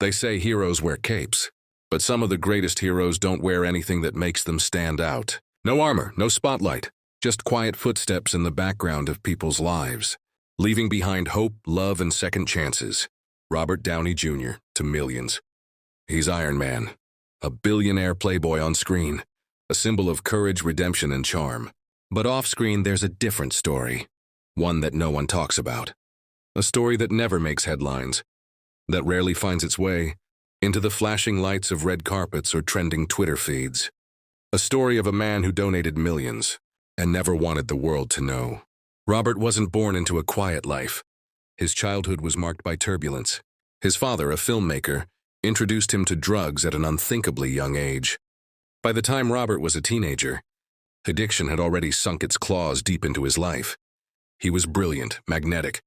They say heroes wear capes, but some of the greatest heroes don't wear anything that makes them stand out. No armor, no spotlight, just quiet footsteps in the background of people's lives, leaving behind hope, love, and second chances. Robert Downey Jr. to millions. He's Iron Man, a billionaire playboy on screen, a symbol of courage, redemption, and charm. But off-screen, there's a different story, one that no one talks about. A story that never makes headlines, that rarely finds its way into the flashing lights of red carpets or trending Twitter feeds. A story of a man who donated millions and never wanted the world to know. Robert wasn't born into a quiet life. His childhood was marked by turbulence. His father, a filmmaker, introduced him to drugs at an unthinkably young age. By the time Robert was a teenager, addiction had already sunk its claws deep into his life. He was brilliant, magnetic,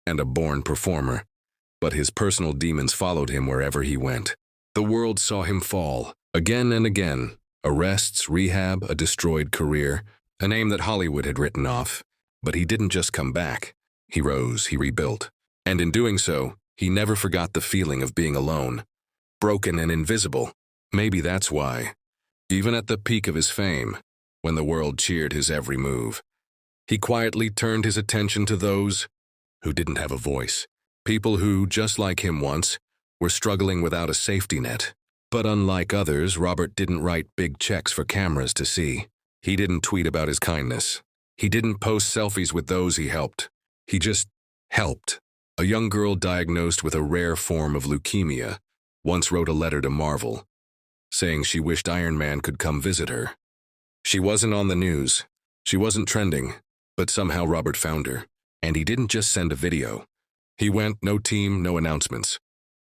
and a born performer, but his personal demons followed him wherever he went. The world saw him fall, again and again. Arrests, rehab, a destroyed career, a name that Hollywood had written off. But he didn't just come back. He rose, he rebuilt. And in doing so, he never forgot the feeling of being alone, broken and invisible. Maybe that's why, even at the peak of his fame, when the world cheered his every move, he quietly turned his attention to those who didn't have a voice. People who, just like him once, were struggling without a safety net. But unlike others, Robert didn't write big checks for cameras to see. He didn't tweet about his kindness. He didn't post selfies with those he helped. He just helped. A young girl diagnosed with a rare form of leukemia once wrote a letter to Marvel, saying she wished Iron Man could come visit her. She wasn't on the news. She wasn't trending, but somehow Robert found her. And he didn't just send a video. He went, no team, no announcements.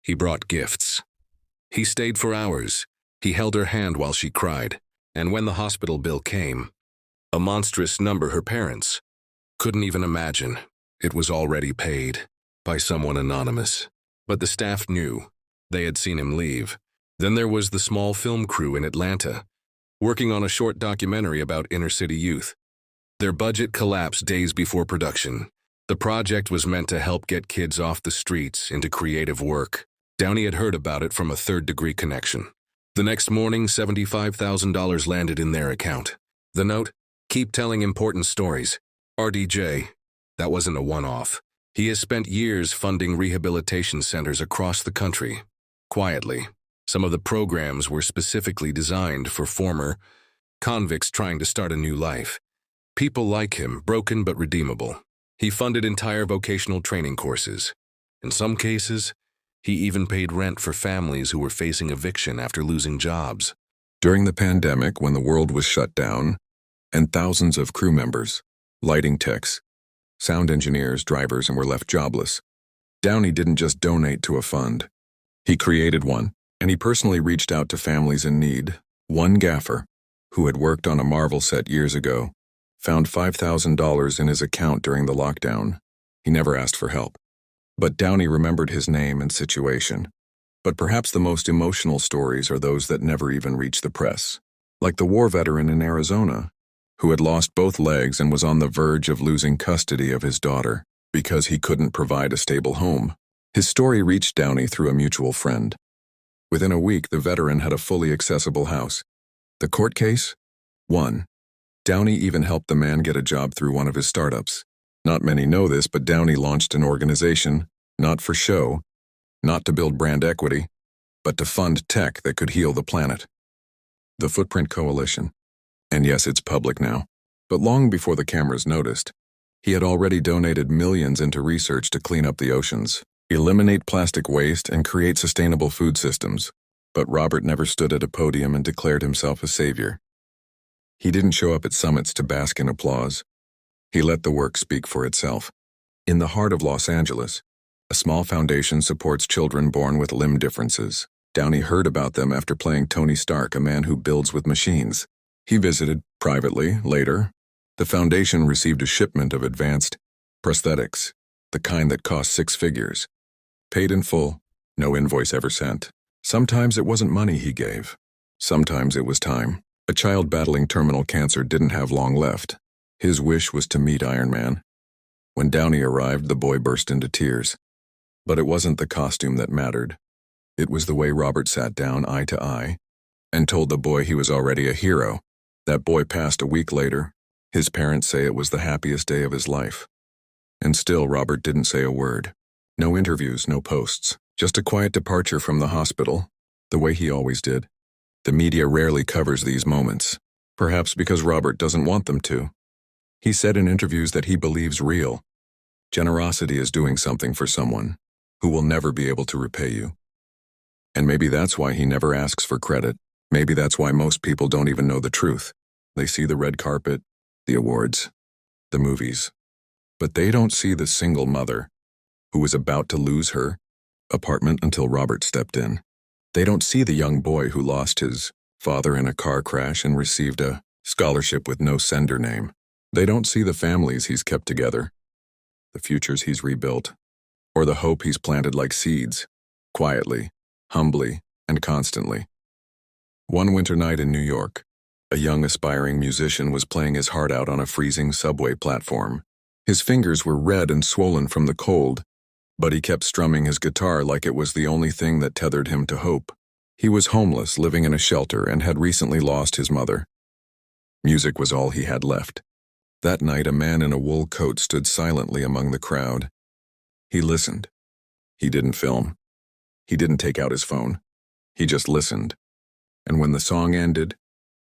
He brought gifts. He stayed for hours. He held her hand while she cried. And when the hospital bill came, a monstrous number her parents couldn't even imagine, it was already paid by someone anonymous. But the staff knew. They had seen him leave. Then there was the small film crew in Atlanta, working on a short documentary about inner-city youth. Their budget collapsed days before production. The project was meant to help get kids off the streets into creative work. Downey had heard about it from a third-degree connection. The next morning, $75,000 landed in their account. The note, "Keep telling important stories. RDJ." That wasn't a one-off. He has spent years funding rehabilitation centers across the country. Quietly, some of the programs were specifically designed for former convicts trying to start a new life. People like him, broken but redeemable. He funded entire vocational training courses. In some cases, he even paid rent for families who were facing eviction after losing jobs. During the pandemic, when the world was shut down, and thousands of crew members, lighting techs, sound engineers, drivers, and were left jobless, Downey didn't just donate to a fund. He created one, and he personally reached out to families in need. One gaffer, who had worked on a Marvel set years ago, found $5,000 in his account during the lockdown. He never asked for help. But Downey remembered his name and situation. But perhaps the most emotional stories are those that never even reach the press. Like the war veteran in Arizona, who had lost both legs and was on the verge of losing custody of his daughter because he couldn't provide a stable home. His story reached Downey through a mutual friend. Within a week, the veteran had a fully accessible house. The court case? Won. Downey even helped the man get a job through one of his startups. Not many know this, but Downey launched an organization, not for show, not to build brand equity, but to fund tech that could heal the planet. The Footprint Coalition. And yes, it's public now. But long before the cameras noticed, he had already donated millions into research to clean up the oceans, eliminate plastic waste, and create sustainable food systems. But Robert never stood at a podium and declared himself a savior. He didn't show up at summits to bask in applause. He let the work speak for itself. In the heart of Los Angeles, a small foundation supports children born with limb differences. Downey heard about them after playing Tony Stark, a man who builds with machines. He visited privately later. The foundation received a shipment of advanced prosthetics, the kind that cost 6 figures. Paid in full, no invoice ever sent. Sometimes it wasn't money he gave. Sometimes it was time. A child battling terminal cancer didn't have long left. His wish was to meet Iron Man. When Downey arrived, the boy burst into tears. But it wasn't the costume that mattered. It was the way Robert sat down eye to eye and told the boy he was already a hero. That boy passed a week later. His parents say it was the happiest day of his life. And still, Robert didn't say a word. No interviews, no posts. Just a quiet departure from the hospital, the way he always did. The media rarely covers these moments, perhaps because Robert doesn't want them to. He said in interviews that he believes real generosity is doing something for someone who will never be able to repay you. And maybe that's why he never asks for credit. Maybe that's why most people don't even know the truth. They see the red carpet, the awards, the movies. But they don't see the single mother who was about to lose her apartment until Robert stepped in. They don't see the young boy who lost his father in a car crash and received a scholarship with no sender name. They don't see the families he's kept together, the futures he's rebuilt, or the hope he's planted like seeds, quietly, humbly, and constantly. One winter night in New York, a young aspiring musician was playing his heart out on a freezing subway platform. His fingers were red and swollen from the cold, but he kept strumming his guitar like it was the only thing that tethered him to hope. He was homeless, living in a shelter, and had recently lost his mother. Music was all he had left. That night, a man in a wool coat stood silently among the crowd. He listened. He didn't film. He didn't take out his phone. He just listened. And when the song ended,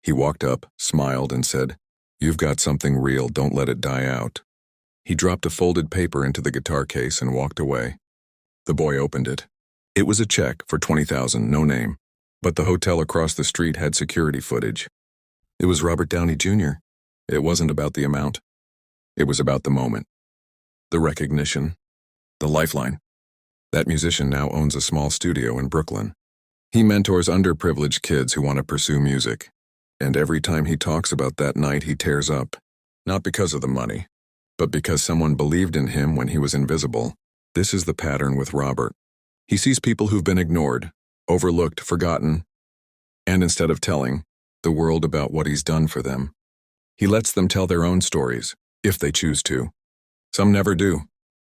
he walked up, smiled, and said, "You've got something real, don't let it die out." He dropped a folded paper into the guitar case and walked away. The boy opened it. It was a check for $20,000, no name. But the hotel across the street had security footage. It was Robert Downey Jr. It wasn't about the amount. It was about the moment. The recognition. The lifeline. That musician now owns a small studio in Brooklyn. He mentors underprivileged kids who want to pursue music. And every time he talks about that night, he tears up. Not because of the money, but because someone believed in him when he was invisible. This is the pattern with Robert. He sees people who've been ignored, overlooked, forgotten, and instead of telling the world about what he's done for them, he lets them tell their own stories, if they choose to. Some never do.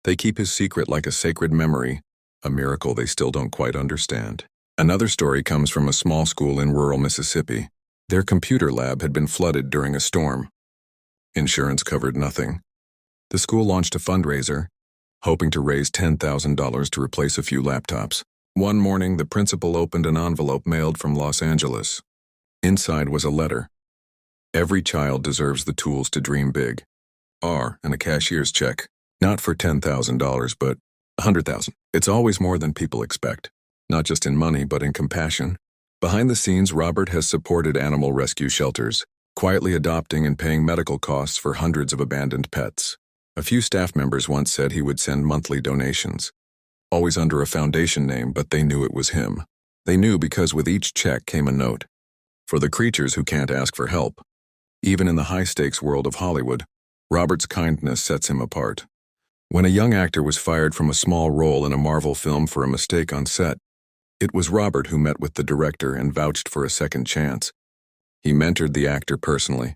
They keep his secret like a sacred memory, a miracle they still don't quite understand. Another story comes from a small school in rural Mississippi. Their computer lab had been flooded during a storm. Insurance covered nothing. The school launched a fundraiser, hoping to raise $10,000 to replace a few laptops. One morning, the principal opened an envelope mailed from Los Angeles. Inside was a letter. Every child deserves the tools to dream big. And a cashier's check. Not for $10,000, but $100,000. It's always more than people expect. Not just in money, but in compassion. Behind the scenes, Robert has supported animal rescue shelters, quietly adopting and paying medical costs for hundreds of abandoned pets. A few staff members once said he would send monthly donations. Always under a foundation name, but they knew it was him. They knew because with each check came a note. For the creatures who can't ask for help. Even in the high-stakes world of Hollywood, Robert's kindness sets him apart. When a young actor was fired from a small role in a Marvel film for a mistake on set, it was Robert who met with the director and vouched for a second chance. He mentored the actor personally.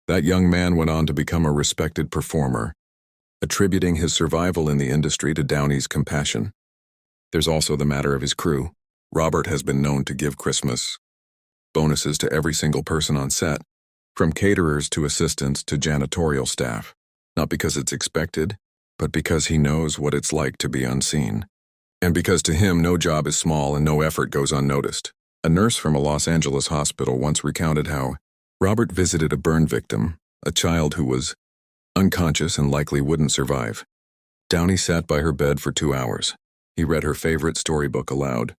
That young man went on to become a respected performer, attributing his survival in the industry to Downey's compassion. There's also the matter of his crew. Robert has been known to give Christmas bonuses to every single person on set, from caterers to assistants to janitorial staff, not because it's expected, but because he knows what it's like to be unseen. And because to him, no job is small and no effort goes unnoticed. A nurse from a Los Angeles hospital once recounted how Robert visited a burn victim, a child who was unconscious and likely wouldn't survive. Downey sat by her bed for 2 hours. He read her favorite storybook aloud.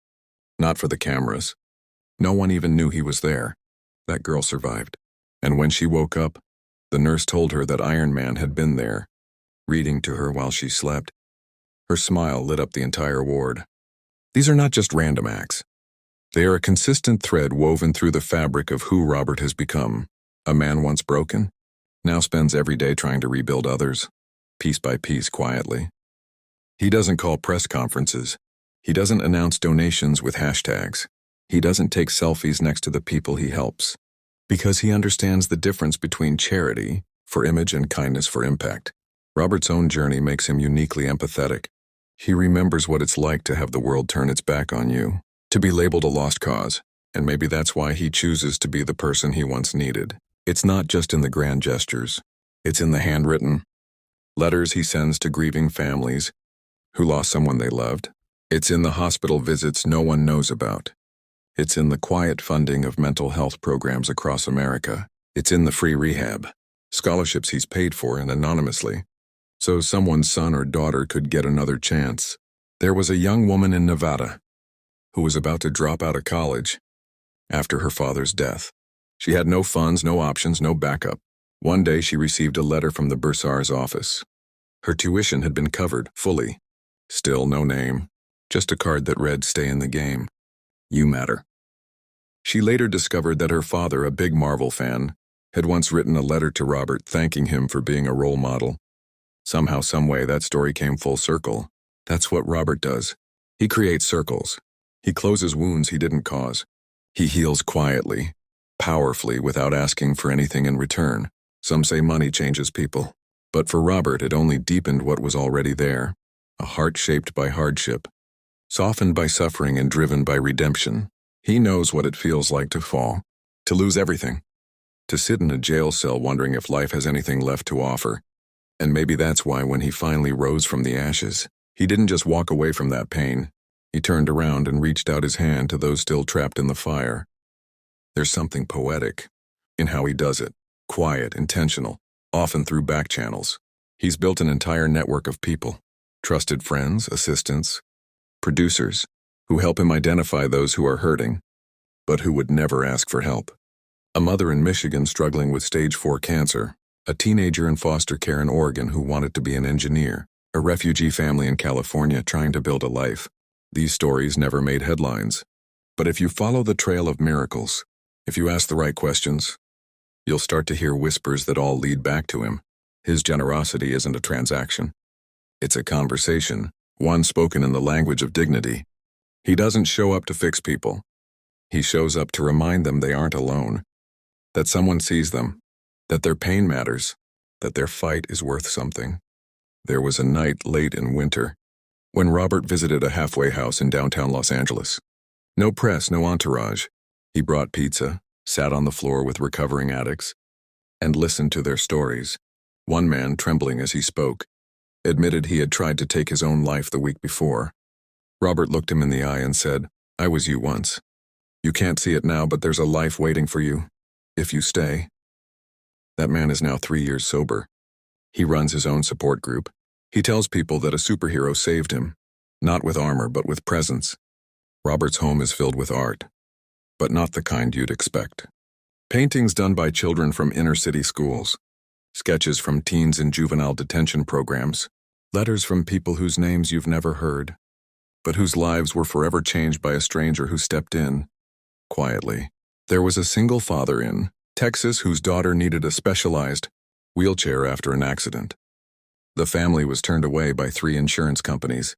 Not for the cameras. No one even knew he was there. That girl survived. And when she woke up, the nurse told her that Iron Man had been there, reading to her while she slept. Her smile lit up the entire ward. These are not just random acts. They are a consistent thread woven through the fabric of who Robert has become. A man once broken, now spends every day trying to rebuild others, piece by piece, quietly. He doesn't call press conferences. He doesn't announce donations with hashtags. He doesn't take selfies next to the people he helps. Because he understands the difference between charity for image and kindness for impact. Robert's own journey makes him uniquely empathetic. He remembers what it's like to have the world turn its back on you, to be labeled a lost cause, and maybe that's why he chooses to be the person he once needed. It's not just in the grand gestures. It's in the handwritten letters he sends to grieving families who lost someone they loved. It's in the hospital visits no one knows about. It's in the quiet funding of mental health programs across America. It's in the free rehab scholarships he's paid for and anonymously, so someone's son or daughter could get another chance. There was a young woman in Nevada who was about to drop out of college after her father's death. She had no funds, no options, no backup. One day she received a letter from the bursar's office. Her tuition had been covered fully. Still no name, just a card that read, "Stay in the game. You matter." She later discovered that her father, a big Marvel fan, had once written a letter to Robert thanking him for being a role model. Somehow, someway, that story came full circle. That's what Robert does. He creates circles. He closes wounds he didn't cause. He heals quietly, powerfully, without asking for anything in return. Some say money changes people. But for Robert, it only deepened what was already there. A heart shaped by hardship, softened by suffering and driven by redemption. He knows what it feels like to fall, to lose everything, to sit in a jail cell wondering if life has anything left to offer. And maybe that's why when he finally rose from the ashes, he didn't just walk away from that pain. He turned around and reached out his hand to those still trapped in the fire. There's something poetic in how he does it. Quiet, intentional, often through back channels. He's built an entire network of people, trusted friends, assistants, producers, who help him identify those who are hurting, but who would never ask for help. A mother in Michigan struggling with stage 4 cancer, a teenager in foster care in Oregon who wanted to be an engineer, a refugee family in California trying to build a life. These stories never made headlines. But if you follow the trail of miracles, if you ask the right questions, you'll start to hear whispers that all lead back to him. His generosity isn't a transaction. It's a conversation, one spoken in the language of dignity. He doesn't show up to fix people. He shows up to remind them they aren't alone, that someone sees them, that their pain matters, that their fight is worth something. There was a night late in winter when Robert visited a halfway house in downtown Los Angeles. No press, no entourage. He brought pizza, sat on the floor with recovering addicts, and listened to their stories. One man, trembling as he spoke, admitted he had tried to take his own life the week before. Robert looked him in the eye and said, "I was you once. You can't see it now, but there's a life waiting for you, if you stay." That man is now 3 years sober. He runs his own support group. He tells people that a superhero saved him, not with armor, but with presence. Robert's home is filled with art, but not the kind you'd expect. Paintings done by children from inner-city schools, sketches from teens in juvenile detention programs, letters from people whose names you've never heard, but whose lives were forever changed by a stranger who stepped in, quietly. There was a single father in Texas whose daughter needed a specialized wheelchair after an accident. The family was turned away by 3 insurance companies.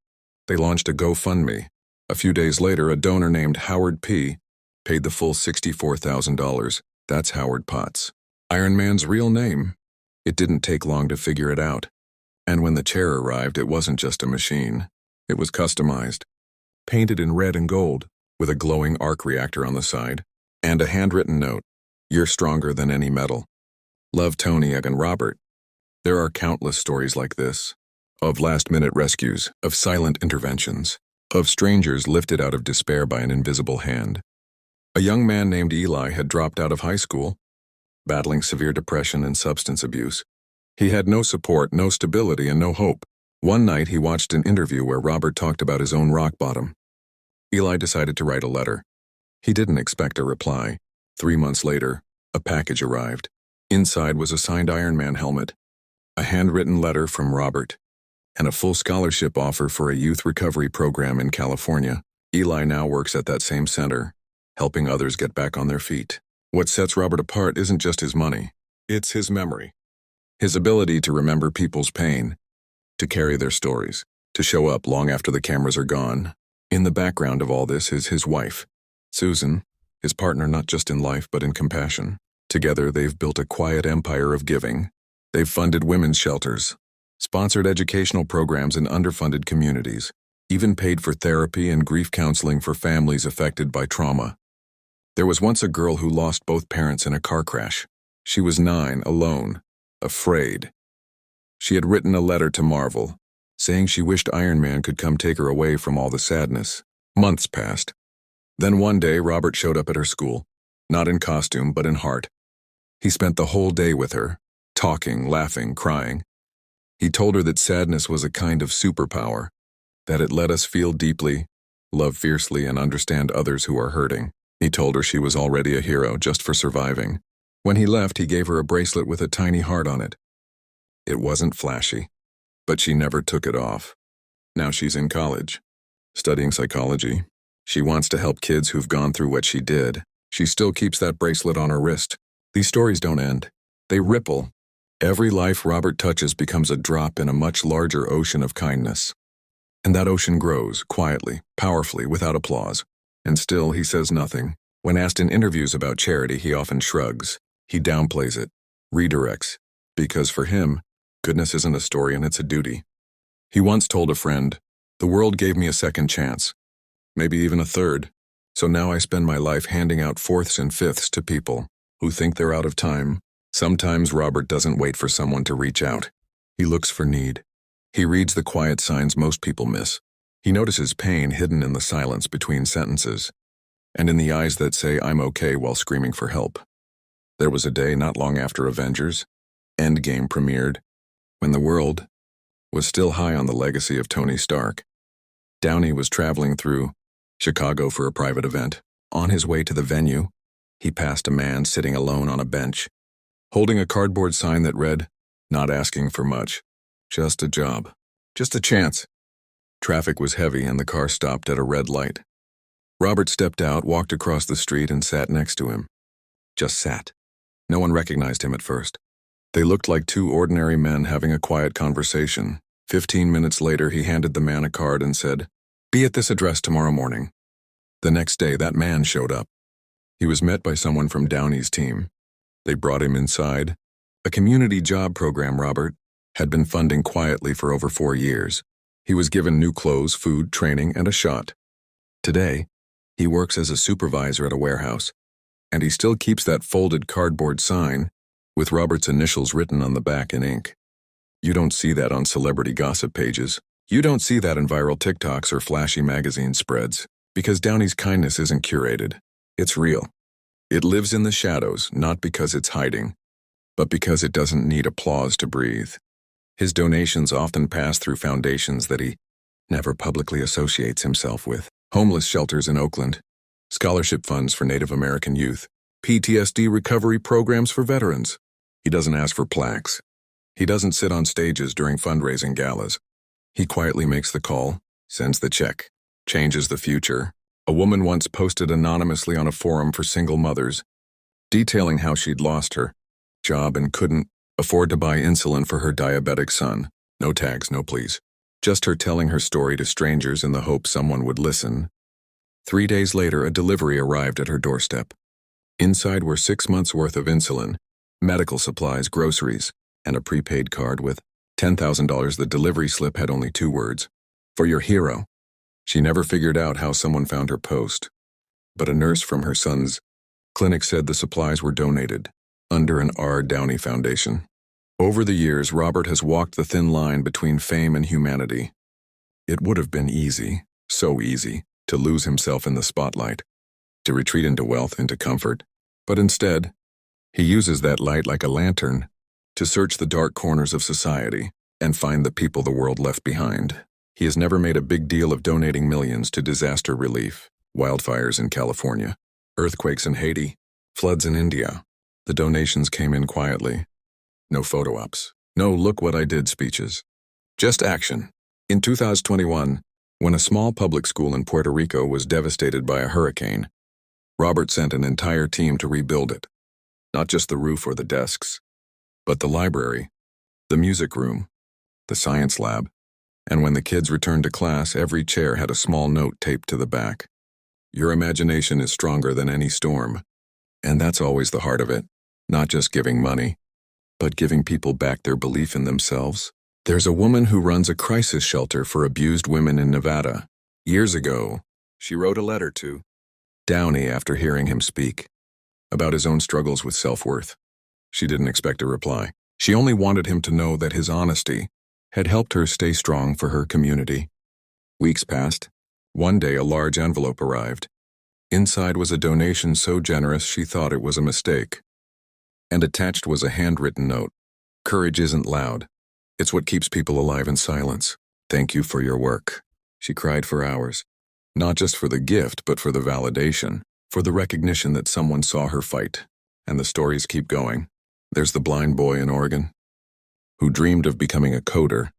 They launched a GoFundMe. A few days later, a donor named Howard P. paid the full $64,000. That's Howard Potts, Iron Man's real name. It didn't take long to figure it out. And when the chair arrived, it wasn't just a machine. It was customized, painted in red and gold, with a glowing arc reactor on the side, and a handwritten note, "You're stronger than any metal. Love, Tony and Robert." There are countless stories like this, of last-minute rescues, of silent interventions, of strangers lifted out of despair by an invisible hand. A young man named Eli had dropped out of high school, battling severe depression and substance abuse. He had no support, no stability, and no hope. One night, he watched an interview where Robert talked about his own rock bottom. Eli decided to write a letter. He didn't expect a reply. 3 months later, a package arrived. Inside was a signed Iron Man helmet, a handwritten letter from Robert, and a full scholarship offer for a youth recovery program in California. Eli now works at that same center, helping others get back on their feet. What sets Robert apart isn't just his money. It's his memory. His ability to remember people's pain, to carry their stories, to show up long after the cameras are gone. In the background of all this is his wife, Susan, his partner not just in life but in compassion. Together, they've built a quiet empire of giving. They've funded women's shelters, sponsored educational programs in underfunded communities. even paid for therapy and grief counseling for families affected by trauma. There was once a girl who lost both parents in a car crash. She was 9, alone, afraid. She had written a letter to Marvel, saying she wished Iron Man could come take her away from all the sadness. Months passed. Then one day, Robert showed up at her school, not in costume, but in heart. He spent the whole day with her, talking, laughing, crying. He told her that sadness was a kind of superpower, that it let us feel deeply, love fiercely, and understand others who are hurting. He told her she was already a hero just for surviving. When he left, he gave her a bracelet with a tiny heart on it. It wasn't flashy, but she never took it off. Now she's in college, studying psychology. She wants to help kids who've gone through what she did. She still keeps that bracelet on her wrist. These stories don't end. They ripple. Every life Robert touches becomes a drop in a much larger ocean of kindness. And that ocean grows, quietly, powerfully, without applause. And still, he says nothing. When asked in interviews about charity, he often shrugs. He downplays it, redirects. Because for him, goodness isn't a story and it's a duty. He once told a friend, "The world gave me a second chance, maybe even a third. So now I spend my life handing out fourths and fifths to people who think they're out of time." Sometimes Robert doesn't wait for someone to reach out. He looks for need. He reads the quiet signs most people miss. He notices pain hidden in the silence between sentences, and in the eyes that say, "I'm okay," while screaming for help. There was a day not long after Avengers Endgame premiered, when the world was still high on the legacy of Tony Stark. Downey was traveling through Chicago for a private event. On his way to the venue, he passed a man sitting alone on a bench, holding a cardboard sign that read, "Not asking for much, just a job, just a chance." Traffic was heavy and the car stopped at a red light. Robert stepped out, walked across the street, and sat next to him. Just sat. No one recognized him at first. They looked like two ordinary men having a quiet conversation. 15 minutes later, he handed the man a card and said, "Be at this address tomorrow morning." The next day, that man showed up. He was met by someone from Downey's team. They brought him inside, a community job program Robert had been funding quietly for over 4 years. He was given new clothes, food, training, and a shot. Today, he works as a supervisor at a warehouse, and he still keeps that folded cardboard sign with Robert's initials written on the back in ink. You don't see that on celebrity gossip pages. You don't see that in viral TikToks or flashy magazine spreads, because Downey's kindness isn't curated. It's real. It lives in the shadows, not because it's hiding, but because it doesn't need applause to breathe. His donations often pass through foundations that he never publicly associates himself with. Homeless shelters in Oakland, scholarship funds for Native American youth, PTSD recovery programs for veterans. He doesn't ask for plaques. He doesn't sit on stages during fundraising galas. He quietly makes the call, sends the check, changes the future. A woman once posted anonymously on a forum for single mothers, detailing how she'd lost her job and couldn't afford to buy insulin for her diabetic son. No tags, no pleas. Just her telling her story to strangers in the hope someone would listen. 3 days later, a delivery arrived at her doorstep. Inside were 6 months' worth of insulin, medical supplies, groceries, and a prepaid card with $10,000. The delivery slip had only 2 words: "For your hero." She never figured out how someone found her post, but a nurse from her son's clinic said the supplies were donated under an R. Downey Foundation. Over the years, Robert has walked the thin line between fame and humanity. It would have been easy, so easy, to lose himself in the spotlight, to retreat into wealth, into comfort. But instead, he uses that light like a lantern to search the dark corners of society and find the people the world left behind. He has never made a big deal of donating millions to disaster relief, wildfires in California, earthquakes in Haiti, floods in India. The donations came in quietly. No photo ops, no "look what I did" speeches. Just action. In 2021, when a small public school in Puerto Rico was devastated by a hurricane, Robert sent an entire team to rebuild it. Not just the roof or the desks, but the library, the music room, the science lab. And when the kids returned to class, every chair had a small note taped to the back. Your imagination is stronger than any storm. And that's always the heart of it. Not just giving money, but giving people back their belief in themselves. There's a woman who runs a crisis shelter for abused women in Nevada. Years ago, she wrote a letter to Downey after hearing him speak about his own struggles with self-worth. She didn't expect a reply. She only wanted him to know that his honesty had helped her stay strong for her community. Weeks passed. One day, a large envelope arrived. Inside was a donation so generous she thought it was a mistake. And attached was a handwritten note. "Courage isn't loud. It's what keeps people alive in silence. Thank you for your work." She cried for hours. Not just for the gift, but for the validation, for the recognition that someone saw her fight. And the stories keep going. There's the blind boy in Oregon, who dreamed of becoming a coder,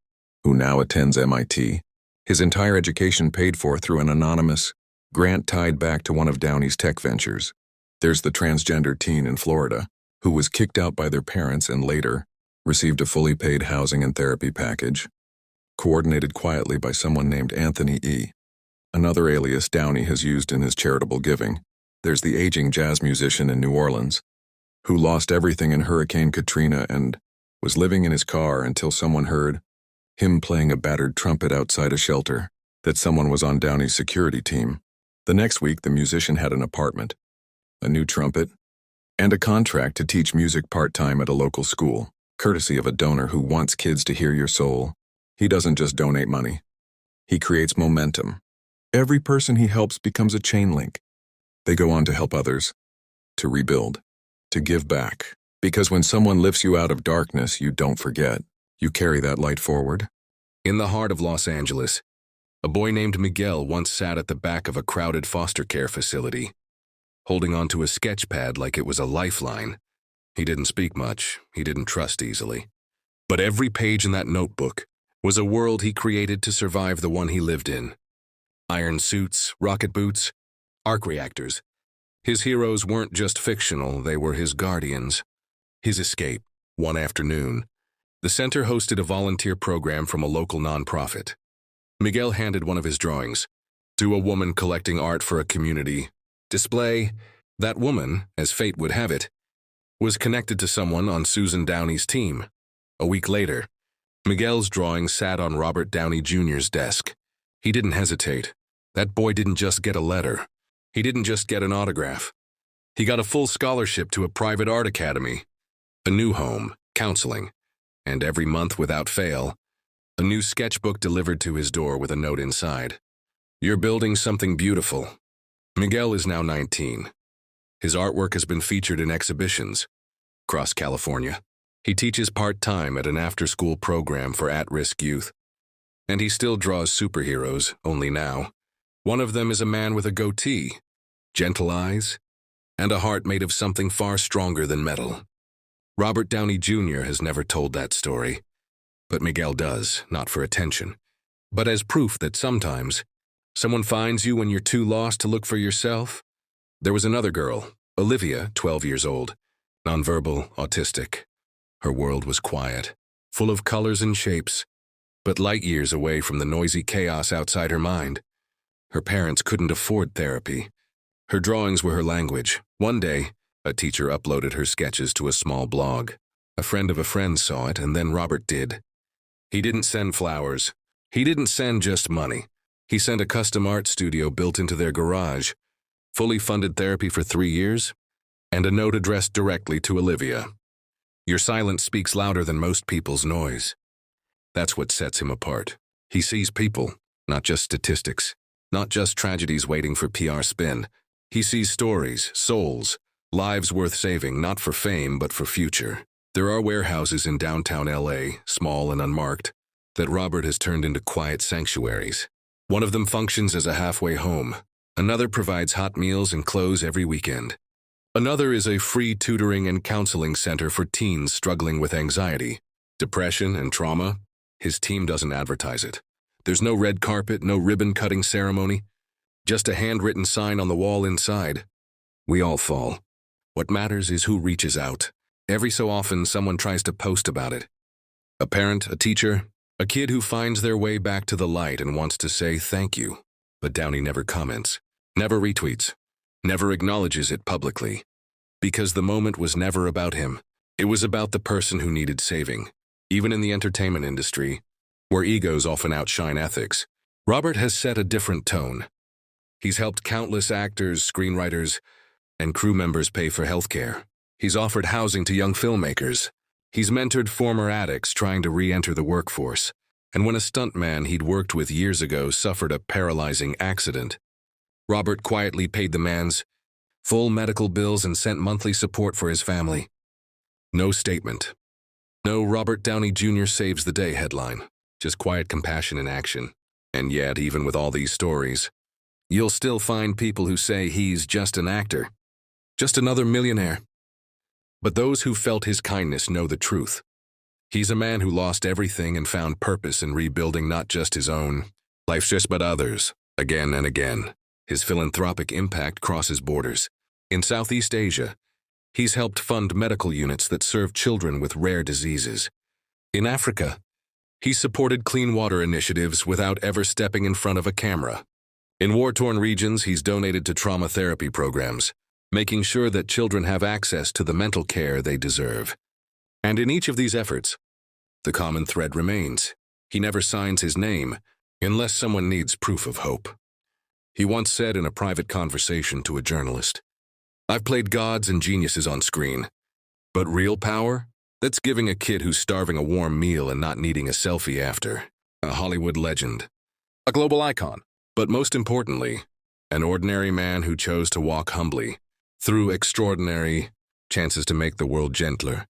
who now attends MIT, his entire education paid for through an anonymous grant tied back to one of Downey's tech ventures. There's the transgender teen in Florida, who was kicked out by their parents and later received a fully paid housing and therapy package, coordinated quietly by someone named Anthony E., another alias Downey has used in his charitable giving. There's the aging jazz musician in New Orleans, who lost everything in Hurricane Katrina and was living in his car until someone heard him playing a battered trumpet outside a shelter, that someone was on Downey's security team. The next week, the musician had an apartment, a new trumpet, and a contract to teach music part-time at a local school, courtesy of a donor who wants kids to hear your soul. He doesn't just donate money. He creates momentum. Every person he helps becomes a chain link. They go on to help others, to rebuild, to give back. Because when someone lifts you out of darkness, you don't forget. You carry that light forward. In the heart of Los Angeles, a boy named Miguel once sat at the back of a crowded foster care facility, holding onto a sketch pad like it was a lifeline. He didn't speak much, he didn't trust easily. But every page in that notebook was a world he created to survive the one he lived in. Iron suits, rocket boots, arc reactors. His heroes weren't just fictional, they were his guardians. His escape. One afternoon, the center hosted a volunteer program from a local nonprofit. Miguel handed one of his drawings to a woman collecting art for a community display. That woman, as fate would have it, was connected to someone on Susan Downey's team. A week later, Miguel's drawing sat on Robert Downey Jr.'s desk. He didn't hesitate. That boy didn't just get a letter. He didn't just get an autograph. He got a full scholarship to a private art academy, a new home, counseling, and every month without fail, a new sketchbook delivered to his door with a note inside. "You're building something beautiful." Miguel is now 19. His artwork has been featured in exhibitions across California. He teaches part-time at an after-school program for at-risk youth. And he still draws superheroes, only now. One of them is a man with a goatee, gentle eyes, and a heart made of something far stronger than metal. Robert Downey Jr. has never told that story, but Miguel does, not for attention, but as proof that sometimes someone finds you when you're too lost to look for yourself. There was another girl, Olivia, 12 years old, nonverbal, autistic. Her world was quiet, full of colors and shapes, but light years away from the noisy chaos outside her mind. Her parents couldn't afford therapy. Her drawings were her language. One day, a teacher uploaded her sketches to a small blog. A friend of a friend saw it, and then Robert did. He didn't send flowers. He didn't send just money. He sent a custom art studio built into their garage, fully funded therapy for 3 years, and a note addressed directly to Olivia. "Your silence speaks louder than most people's noise." That's what sets him apart. He sees people, not just statistics, not just tragedies waiting for PR spin. He sees stories, souls, lives worth saving, not for fame, but for future. There are warehouses in downtown LA, small and unmarked, that Robert has turned into quiet sanctuaries. One of them functions as a halfway home. Another provides hot meals and clothes every weekend. Another is a free tutoring and counseling center for teens struggling with anxiety, depression, and trauma. His team doesn't advertise it. There's no red carpet, no ribbon-cutting ceremony, just a handwritten sign on the wall inside. We all fall. What matters is who reaches out. Every so often, someone tries to post about it. A parent, a teacher, a kid who finds their way back to the light and wants to say thank you. But Downey never comments, never retweets, never acknowledges it publicly. Because the moment was never about him. It was about the person who needed saving. Even in the entertainment industry, where egos often outshine ethics, Robert has set a different tone. He's helped countless actors, screenwriters, and crew members pay for healthcare. He's offered housing to young filmmakers. He's mentored former addicts trying to re-enter the workforce. And when a stuntman he'd worked with years ago suffered a paralyzing accident, Robert quietly paid the man's full medical bills and sent monthly support for his family. No statement. No Robert Downey Jr. saves the day headline. Just quiet compassion in action. And yet, even with all these stories, you'll still find people who say he's just an actor. Just another millionaire. But those who felt his kindness know the truth. He's a man who lost everything and found purpose in rebuilding not just his own life, but others, again and again. His philanthropic impact crosses borders. In Southeast Asia, he's helped fund medical units that serve children with rare diseases. In Africa, he's supported clean water initiatives without ever stepping in front of a camera. In war-torn regions, he's donated to trauma therapy programs, making sure that children have access to the mental care they deserve. And in each of these efforts, the common thread remains. He never signs his name unless someone needs proof of hope. He once said in a private conversation to a journalist, "I've played gods and geniuses on screen, but real power? That's giving a kid who's starving a warm meal and not needing a selfie after." A Hollywood legend, a global icon, but most importantly, an ordinary man who chose to walk humbly through extraordinary chances to make the world gentler.